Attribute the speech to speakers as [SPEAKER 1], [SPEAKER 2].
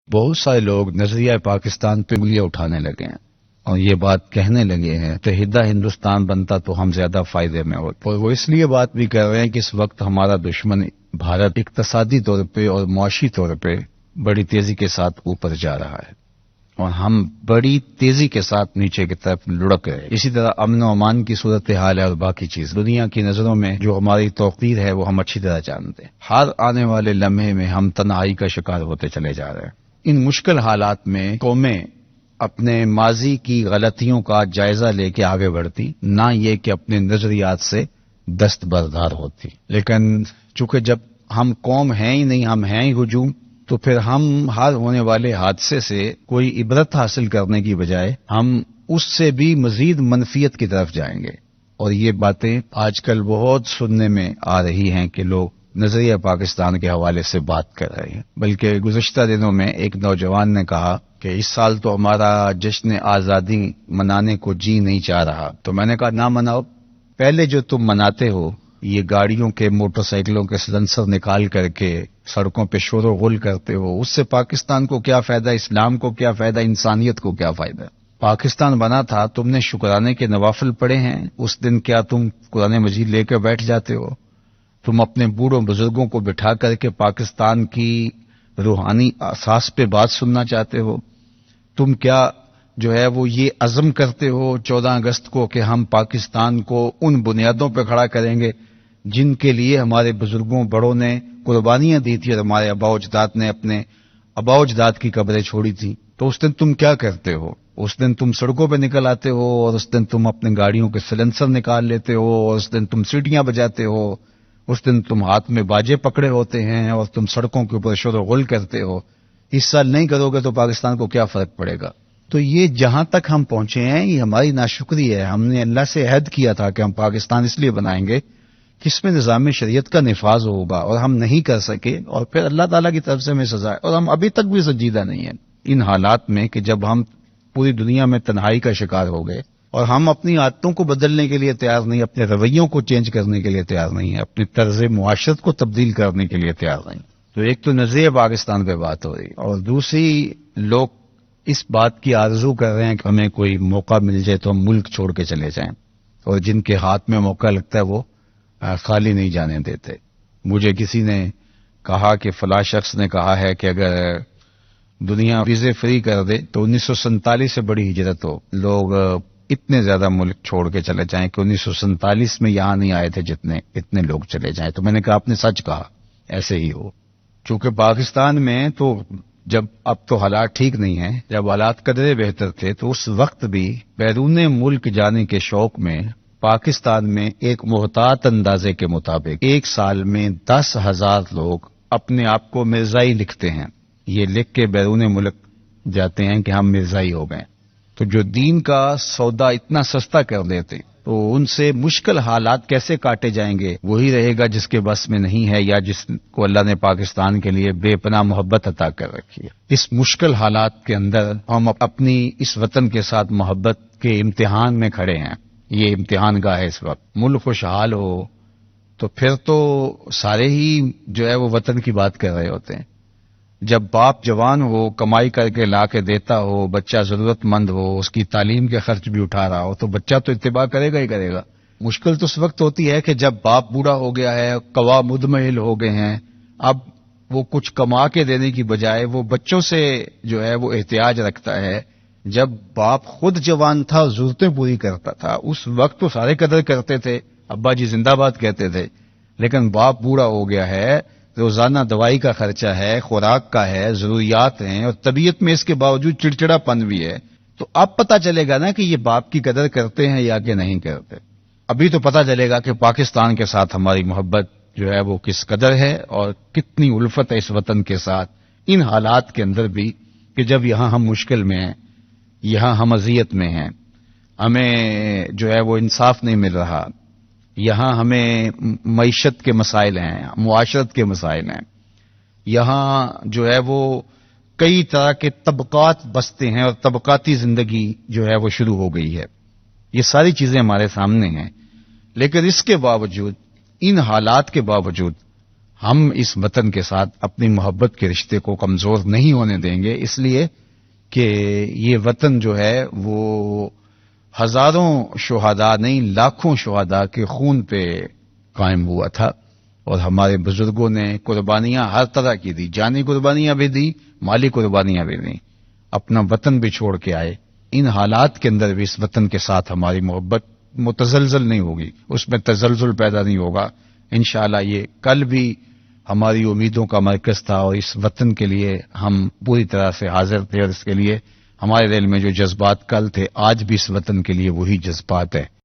[SPEAKER 1] بہت سارے لوگ نظریہ پاکستان پہ انگلیاں اٹھانے لگے ہیں اور یہ بات کہنے لگے ہیں متحدہ ہندوستان بنتا تو ہم زیادہ فائدے میں ہوتے، اور وہ اس لیے بات بھی کر رہے ہیں کہ اس وقت ہمارا دشمن بھارت اقتصادی طور پہ اور معاشی طور پہ بڑی تیزی کے ساتھ اوپر جا رہا ہے اور ہم بڑی تیزی کے ساتھ نیچے کی طرف لڑک رہے ہیں۔ اسی طرح امن و امان کی صورتحال ہے اور باقی چیز دنیا کی نظروں میں جو ہماری توقیر ہے وہ ہم اچھی طرح جانتے ہیں۔ ہر آنے والے لمحے میں ہم تنہائی کا شکار ہوتے چلے جا رہے ہیں۔ ان مشکل حالات میں قومیں اپنے ماضی کی غلطیوں کا جائزہ لے کے آگے بڑھتی، نہ یہ کہ اپنے نظریات سے دستبردار ہوتی۔ لیکن چونکہ جب ہم قوم ہیں ہی نہیں، ہم ہیں ہی ہجوم، تو پھر ہم ہر ہونے والے حادثے سے کوئی عبرت حاصل کرنے کی بجائے ہم اس سے بھی مزید منفیت کی طرف جائیں گے۔ اور یہ باتیں آج کل بہت سننے میں آ رہی ہیں کہ لوگ نظریہ پاکستان کے حوالے سے بات کر رہے ہیں۔ بلکہ گزشتہ دنوں میں ایک نوجوان نے کہا کہ اس سال تو ہمارا جشن آزادی منانے کو جی نہیں چاہ رہا، تو میں نے کہا نہ مناؤ، پہلے جو تم مناتے ہو یہ گاڑیوں کے موٹر سائیکلوں کے سلنسر نکال کر کے سڑکوں پہ شور و غل کرتے ہو، اس سے پاکستان کو کیا فائدہ، اسلام کو کیا فائدہ، انسانیت کو کیا فائدہ؟ پاکستان بنا تھا، تم نے شکرانے کے نوافل پڑھے ہیں؟ اس دن کیا تم قرآن مجید لے کے بیٹھ جاتے ہو؟ تم اپنے بوڑھوں بزرگوں کو بٹھا کر کے پاکستان کی روحانی اساس پہ بات سننا چاہتے ہو؟ تم کیا جو ہے وہ یہ عزم کرتے ہو 14 اگست کو کہ ہم پاکستان کو ان بنیادوں پہ کھڑا کریں گے جن کے لیے ہمارے بزرگوں بڑوں نے قربانیاں دی تھی اور ہمارے آباء و اجداد نے اپنے آباء و اجداد کی قبریں چھوڑی تھی؟ تو اس دن تم کیا کرتے ہو؟ اس دن تم سڑکوں پہ نکل آتے ہو اور اس دن تم اپنے گاڑیوں کے سلنسر نکال لیتے ہو اور اس دن تم سیٹیاں بجاتے ہو، اس دن تم ہاتھ میں باجے پکڑے ہوتے ہیں اور تم سڑکوں کے اوپر شور و غل کرتے ہو۔ اس سال نہیں کرو گے تو پاکستان کو کیا فرق پڑے گا؟ تو یہ جہاں تک ہم پہنچے ہیں یہ ہماری ناشکری ہے۔ ہم نے اللہ سے عہد کیا تھا کہ ہم پاکستان اس لیے بنائیں گے کہ اس میں نظام شریعت کا نفاذ ہوگا، اور ہم نہیں کر سکے اور پھر اللہ تعالیٰ کی طرف سے ہمیں سزا ہے، اور ہم ابھی تک بھی سنجیدہ نہیں ہیں ان حالات میں کہ جب ہم پوری دنیا میں تنہائی کا شکار ہو گئے اور ہم اپنی عادتوں کو بدلنے کے لیے تیار نہیں، اپنے رویوں کو چینج کرنے کے لیے تیار نہیں ہیں، اپنی طرز معاشرت کو تبدیل کرنے کے لیے تیار نہیں۔ تو ایک تو نظریہ پاکستان پہ بات ہو رہی، اور دوسری لوگ اس بات کی آرزو کر رہے ہیں کہ ہمیں کوئی موقع مل جائے تو ہم ملک چھوڑ کے چلے جائیں، اور جن کے ہاتھ میں موقع لگتا ہے وہ خالی نہیں جانے دیتے۔ مجھے کسی نے کہا کہ فلاں شخص نے کہا ہے کہ اگر دنیا ویزے فری کر دے تو 1947 سے بڑی ہجرت ہو، لوگ اتنے زیادہ ملک چھوڑ کے چلے جائیں کہ 1947 میں یہاں نہیں آئے تھے اتنے لوگ چلے جائیں۔ تو میں نے کہا آپ نے سچ کہا، ایسے ہی ہو۔ چونکہ پاکستان میں تو جب اب تو حالات ٹھیک نہیں ہیں، جب حالات قدرے بہتر تھے تو اس وقت بھی بیرون ملک جانے کے شوق میں پاکستان میں ایک محتاط اندازے کے مطابق ایک سال میں 10,000 لوگ اپنے آپ کو مرزائی لکھتے ہیں، یہ لکھ کے بیرون ملک جاتے ہیں کہ ہم مرزائی ہو گئے۔ تو جو دین کا سودا اتنا سستا کر دیتے تو ان سے مشکل حالات کیسے کاٹے جائیں گے؟ وہی رہے گا جس کے بس میں نہیں ہے یا جس کو اللہ نے پاکستان کے لیے بے پناہ محبت عطا کر رکھی ہے۔ اس مشکل حالات کے اندر ہم اپنی اس وطن کے ساتھ محبت کے امتحان میں کھڑے ہیں، یہ امتحان گاہ ہے اس وقت۔ ملک خوشحال ہو تو پھر تو سارے ہی جو ہے وہ وطن کی بات کر رہے ہوتے ہیں۔ جب باپ جوان ہو، کمائی کر کے لا کے دیتا ہو، بچہ ضرورت مند ہو، اس کی تعلیم کے خرچ بھی اٹھا رہا ہو، تو بچہ تو اتباع کرے گا ہی کرے گا۔ مشکل تو اس وقت ہوتی ہے کہ جب باپ بوڑھا ہو گیا ہے، قوا مدمحل ہو گئے ہیں، اب وہ کچھ کما کے دینے کی بجائے وہ بچوں سے جو ہے وہ احتیاج رکھتا ہے۔ جب باپ خود جوان تھا، ضرورتیں پوری کرتا تھا، اس وقت تو سارے قدر کرتے تھے، ابا جی زندہ باد کہتے تھے۔ لیکن باپ بوڑھا ہو گیا ہے، روزانہ دوائی کا خرچہ ہے، خوراک کا ہے، ضروریات ہیں، اور طبیعت میں اس کے باوجود چڑچڑا پن بھی ہے، تو اب پتہ چلے گا نا کہ یہ باپ کی قدر کرتے ہیں یا کہ نہیں کرتے۔ ابھی تو پتہ چلے گا کہ پاکستان کے ساتھ ہماری محبت جو ہے وہ کس قدر ہے اور کتنی الفت ہے اس وطن کے ساتھ، ان حالات کے اندر بھی کہ جب یہاں ہم مشکل میں ہیں، یہاں ہم اذیت میں ہیں، ہمیں جو ہے وہ انصاف نہیں مل رہا، یہاں ہمیں معیشت کے مسائل ہیں، معاشرت کے مسائل ہیں، یہاں جو ہے وہ کئی طرح کے طبقات بستے ہیں اور طبقاتی زندگی جو ہے وہ شروع ہو گئی ہے۔ یہ ساری چیزیں ہمارے سامنے ہیں، لیکن اس کے باوجود، ان حالات کے باوجود ہم اس وطن کے ساتھ اپنی محبت کے رشتے کو کمزور نہیں ہونے دیں گے، اس لیے کہ یہ وطن جو ہے وہ ہزاروں شہداء نہیں لاکھوں شہداء کے خون پہ قائم ہوا تھا، اور ہمارے بزرگوں نے قربانیاں ہر طرح کی دی، جانی قربانیاں بھی دی، مالی قربانیاں بھی دیں، اپنا وطن بھی چھوڑ کے آئے۔ ان حالات کے اندر بھی اس وطن کے ساتھ ہماری محبت متزلزل نہیں ہوگی، اس میں تزلزل پیدا نہیں ہوگا انشاءاللہ۔ یہ کل بھی ہماری امیدوں کا مرکز تھا، اور اس وطن کے لیے ہم پوری طرح سے حاضر تھے، اور اس کے لیے ہمارے دل میں جو جذبات کل تھے آج بھی اس وطن کے لیے وہی جذبات ہے۔